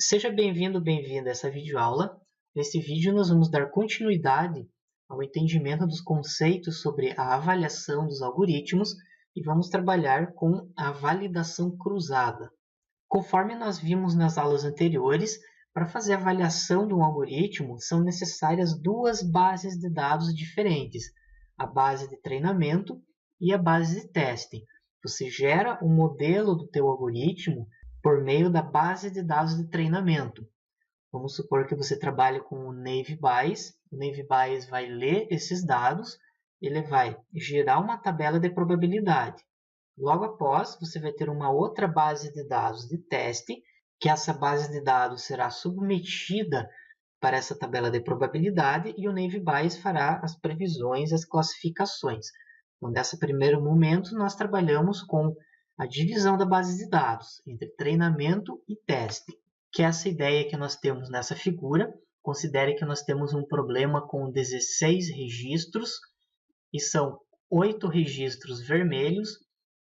Seja bem-vindo, bem-vinda a essa videoaula. Nesse vídeo nós vamos dar continuidade ao entendimento dos conceitos sobre a avaliação dos algoritmos e vamos trabalhar com a validação cruzada. Conforme nós vimos nas aulas anteriores, para fazer a avaliação de um algoritmo são necessárias duas bases de dados diferentes, a base de treinamento e a base de teste. Você gera um modelo do teu algoritmo por meio da base de dados de treinamento. Vamos supor que você trabalhe com o Naive Bayes. O Naive Bayes vai ler esses dados, ele vai gerar uma tabela de probabilidade. Logo após, você vai ter uma outra base de dados de teste, que essa base de dados será submetida para essa tabela de probabilidade e o Naive Bayes fará as previsões, as classificações. Então, nesse primeiro momento, nós trabalhamos com a divisão da base de dados entre treinamento e teste, que é essa ideia que nós temos nessa figura. Considere que nós temos um problema com 16 registros e são 8 registros vermelhos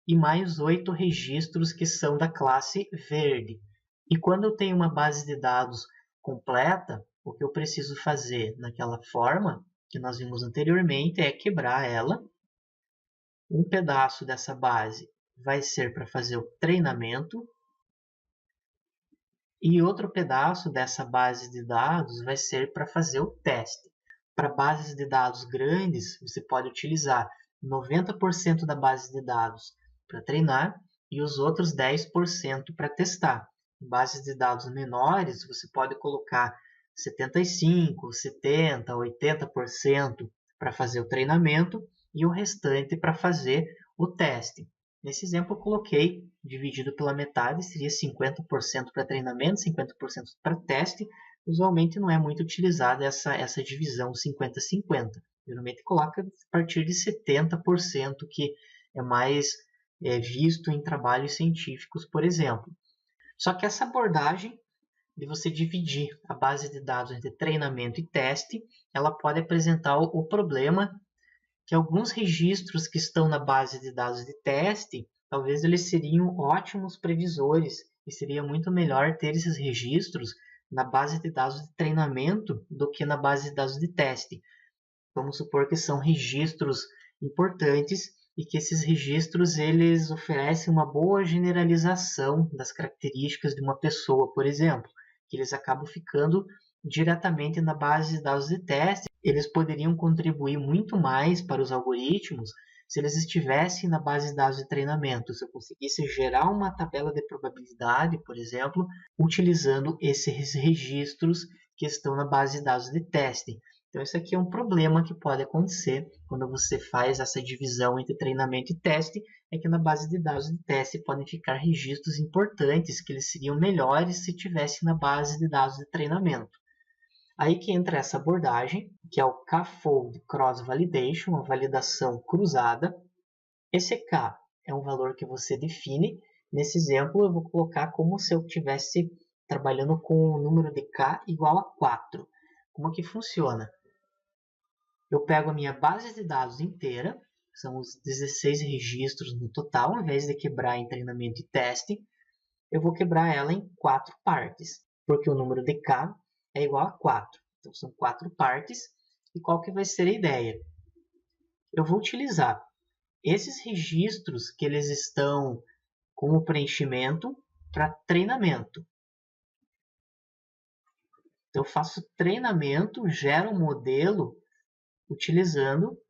e mais 8 registros que são da classe verde. E quando eu tenho uma base de dados completa, o que eu preciso fazer naquela forma que nós vimos anteriormente é quebrar ela. Um pedaço dessa base vai ser para fazer o treinamento e outro pedaço dessa base de dados vai ser para fazer o teste. Para bases de dados grandes, você pode utilizar 90% da base de dados para treinar e os outros 10% para testar. Em bases de dados menores, você pode colocar 75%, 70%, 80% para fazer o treinamento e o restante para fazer o teste. Nesse exemplo, eu coloquei dividido pela metade, seria 50% para treinamento, 50% para teste. Usualmente não é muito utilizada essa divisão 50-50. Geralmente coloca a partir de 70%, que é mais visto em trabalhos científicos, por exemplo. Só que essa abordagem de você dividir a base de dados entre treinamento e teste, ela pode apresentar o problema que alguns registros que estão na base de dados de teste, talvez eles seriam ótimos previsores e seria muito melhor ter esses registros na base de dados de treinamento do que na base de dados de teste. Vamos supor que são registros importantes e que esses registros eles oferecem uma boa generalização das características de uma pessoa, por exemplo, que eles acabam ficando diretamente na base de dados de teste. Eles poderiam contribuir muito mais para os algoritmos se eles estivessem na base de dados de treinamento, se eu conseguisse gerar uma tabela de probabilidade, por exemplo, utilizando esses registros que estão na base de dados de teste. Então, isso aqui é um problema que pode acontecer quando você faz essa divisão entre treinamento e teste, é que na base de dados de teste podem ficar registros importantes que eles seriam melhores se tivesse na base de dados de treinamento. Aí que entra essa abordagem, que é o K-fold Cross Validation, a validação cruzada. Esse K é um valor que você define. Nesse exemplo, eu vou colocar como se eu estivesse trabalhando com o número de K igual a 4. Como que funciona? Eu pego a minha base de dados inteira, são os 16 registros no total, ao invés de quebrar em treinamento e teste, eu vou quebrar ela em 4 partes, porque o número de K é igual a 4. Então, são 4 partes. E qual que vai ser a ideia? Eu vou utilizar esses registros que eles estão com o preenchimento para treinamento. Então, eu faço treinamento, gero um modelo utilizando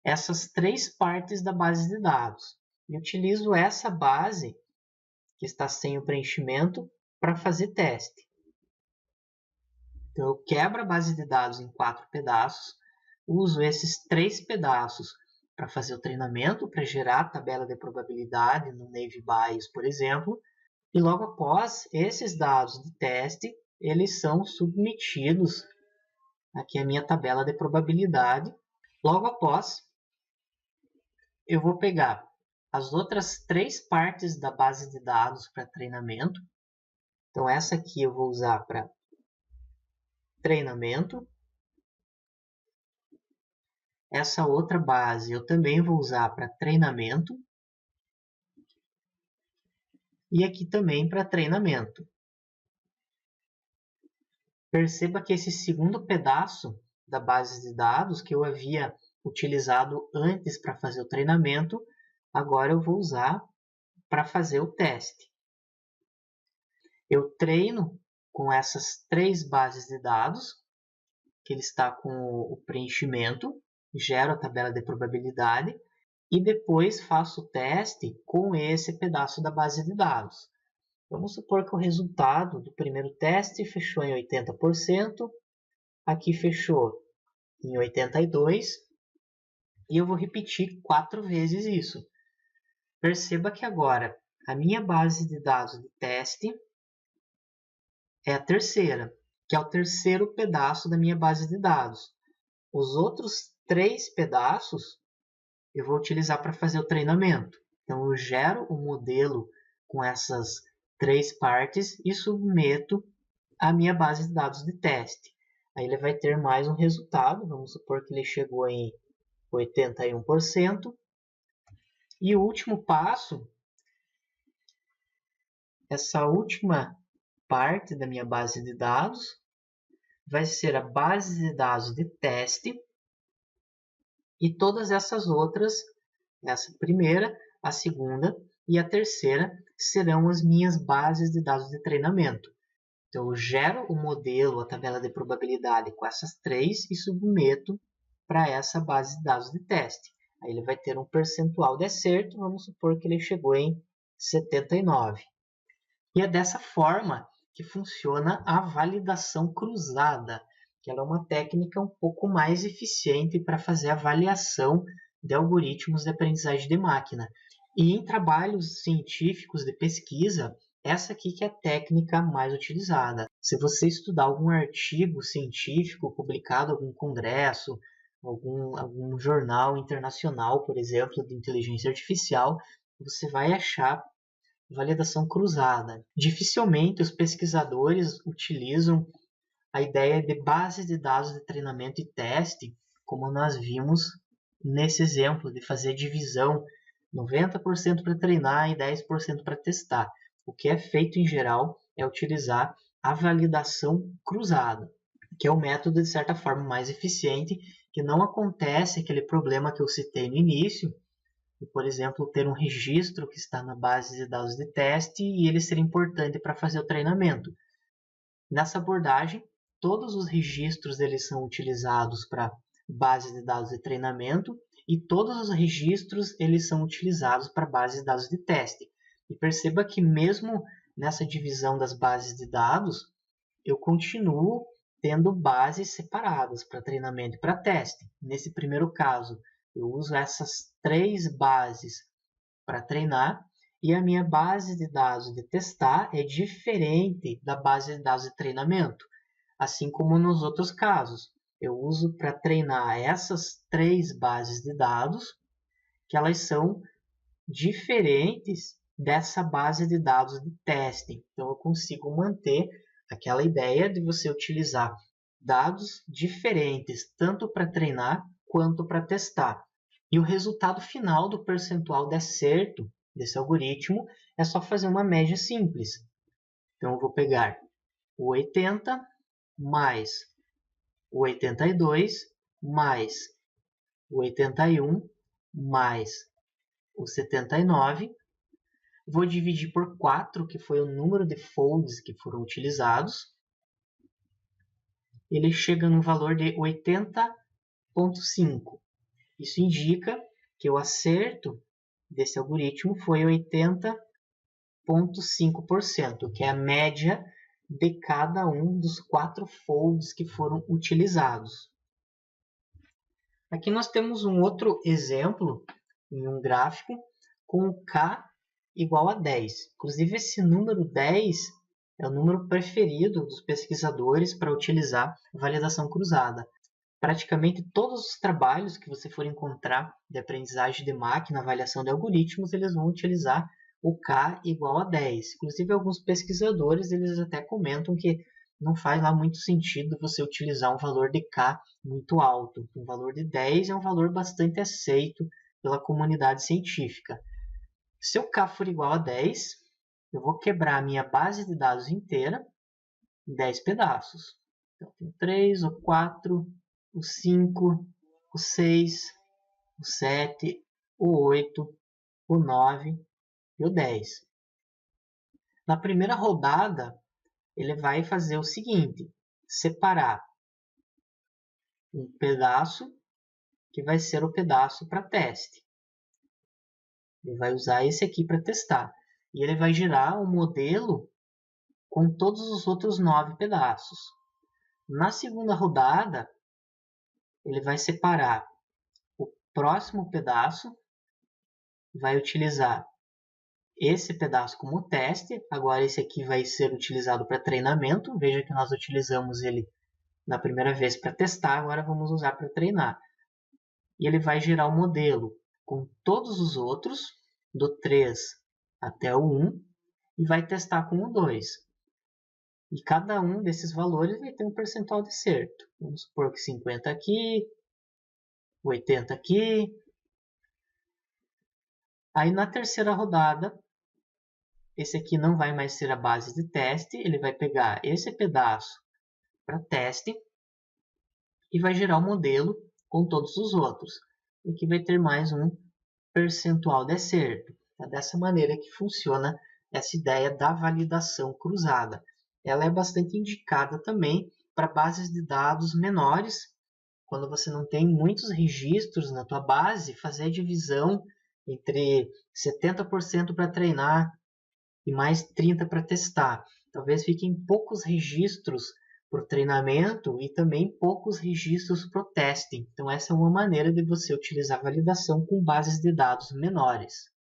essas 3 partes da base de dados. E utilizo essa base, que está sem o preenchimento, para fazer teste. Então, eu quebro a base de dados em 4 pedaços, uso esses 3 pedaços para fazer o treinamento, para gerar a tabela de probabilidade no Naive Bayes, por exemplo, e logo após, esses dados de teste, eles são submetidos aqui à minha tabela de probabilidade. Logo após, eu vou pegar as outras 3 partes da base de dados para treinamento. Então, essa aqui eu vou usar para treinamento. Essa outra base eu também vou usar para treinamento. e aqui também para treinamento. Perceba que esse segundo pedaço da base de dados que eu havia utilizado antes para fazer o treinamento, agora eu vou usar para fazer o teste. Eu treino com essas 3 bases de dados, que ele está com o preenchimento, gero a tabela de probabilidade e depois faço o teste com esse pedaço da base de dados. Vamos supor que o resultado do primeiro teste fechou em 80%, aqui fechou em 82%, e eu vou repetir 4 vezes isso. Perceba que agora a minha base de dados de teste é a terceira, que é o terceiro pedaço da minha base de dados. Os outros 3 pedaços eu vou utilizar para fazer o treinamento. Então, eu gero o modelo com essas 3 partes e submeto a minha base de dados de teste. Aí ele vai ter mais um resultado, vamos supor que ele chegou em 81%. E o último passo, essa última parte da minha base de dados, vai ser a base de dados de teste e todas essas outras, essa primeira, a segunda e a terceira, serão as minhas bases de dados de treinamento. Então, eu gero o modelo, a tabela de probabilidade com essas 3 e submeto para essa base de dados de teste. Aí ele vai ter um percentual de acerto, vamos supor que ele chegou em 79%. E é dessa forma que funciona a validação cruzada, que ela é uma técnica um pouco mais eficiente para fazer a avaliação de algoritmos de aprendizagem de máquina. E em trabalhos científicos de pesquisa, essa aqui que é a técnica mais utilizada. Se você estudar algum artigo científico publicado em algum congresso, algum jornal internacional, por exemplo, de inteligência artificial, você vai achar validação cruzada. Dificilmente os pesquisadores utilizam a ideia de base de dados de treinamento e teste, como nós vimos nesse exemplo, de fazer divisão 90% para treinar e 10% para testar. O que é feito em geral é utilizar a validação cruzada, que é o método de certa forma mais eficiente, que não acontece aquele problema que eu citei no início, de, por exemplo, ter um registro que está na base de dados de teste e ele ser importante para fazer o treinamento. Nessa abordagem, todos os registros eles são utilizados para base de dados de treinamento e todos os registros eles são utilizados para base de dados de teste. E perceba que mesmo nessa divisão das bases de dados, eu continuo tendo bases separadas para treinamento e para teste. Nesse primeiro caso, eu uso essas 3 bases para treinar e a minha base de dados de testar é diferente da base de dados de treinamento, assim como nos outros casos. Eu uso para treinar essas 3 bases de dados, que elas são diferentes dessa base de dados de teste. Então, eu consigo manter aquela ideia de você utilizar dados diferentes, tanto para treinar quanto para testar. E o resultado final do percentual de acerto desse algoritmo é só fazer uma média simples. Então, eu vou pegar o 80 mais o 82 mais o 81 mais o 79. Vou dividir por 4, que foi o número de folds que foram utilizados. Ele chega no valor de 80,5. Isso indica que o acerto desse algoritmo foi 80,5%, que é a média de cada um dos 4 folds que foram utilizados. Aqui nós temos um outro exemplo em um gráfico com o K igual a 10. Inclusive, esse número 10 é o número preferido dos pesquisadores para utilizar validação cruzada. Praticamente todos os trabalhos que você for encontrar de aprendizagem de máquina, avaliação de algoritmos, eles vão utilizar o K igual a 10. Inclusive, alguns pesquisadores eles até comentam que não faz lá muito sentido você utilizar um valor de K muito alto. Um valor de 10 é um valor bastante aceito pela comunidade científica. Se o K for igual a 10, eu vou quebrar a minha base de dados inteira em 10 pedaços. Então, tem o 3, o 4, o 5, o 6, o 7, o 8, o 9 e o 10. Na primeira rodada, ele vai fazer o seguinte, separar um pedaço que vai ser o pedaço para teste. Ele vai usar esse aqui para testar. E ele vai gerar um modelo com todos os outros 9 pedaços. Na segunda rodada, ele vai separar o próximo pedaço, vai utilizar esse pedaço como teste. Agora esse aqui vai ser utilizado para treinamento. Veja que nós utilizamos ele na primeira vez para testar, agora vamos usar para treinar. E ele vai gerar um modelo com todos os outros, do 3 até o 1, e vai testar com o 2. E cada um desses valores vai ter um percentual de acerto. Vamos supor que 50 aqui, 80 aqui. Aí na terceira rodada, esse aqui não vai mais ser a base de teste, ele vai pegar esse pedaço para teste e vai gerar um modelo com todos os outros. E aqui vai ter mais um percentual de acerto. É dessa maneira que funciona essa ideia da validação cruzada. Ela é bastante indicada também para bases de dados menores, quando você não tem muitos registros na tua base, fazer a divisão entre 70% para treinar e mais 30% para testar. Talvez fiquem poucos registros para o treinamento e também poucos registros para o testing. Então essa é uma maneira de você utilizar validação com bases de dados menores.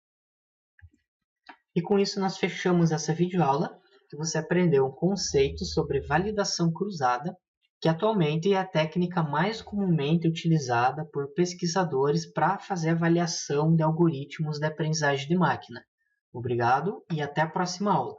E com isso nós fechamos essa videoaula, que você aprendeu um conceito sobre validação cruzada, que atualmente é a técnica mais comumente utilizada por pesquisadores para fazer avaliação de algoritmos de aprendizagem de máquina. Obrigado e até a próxima aula.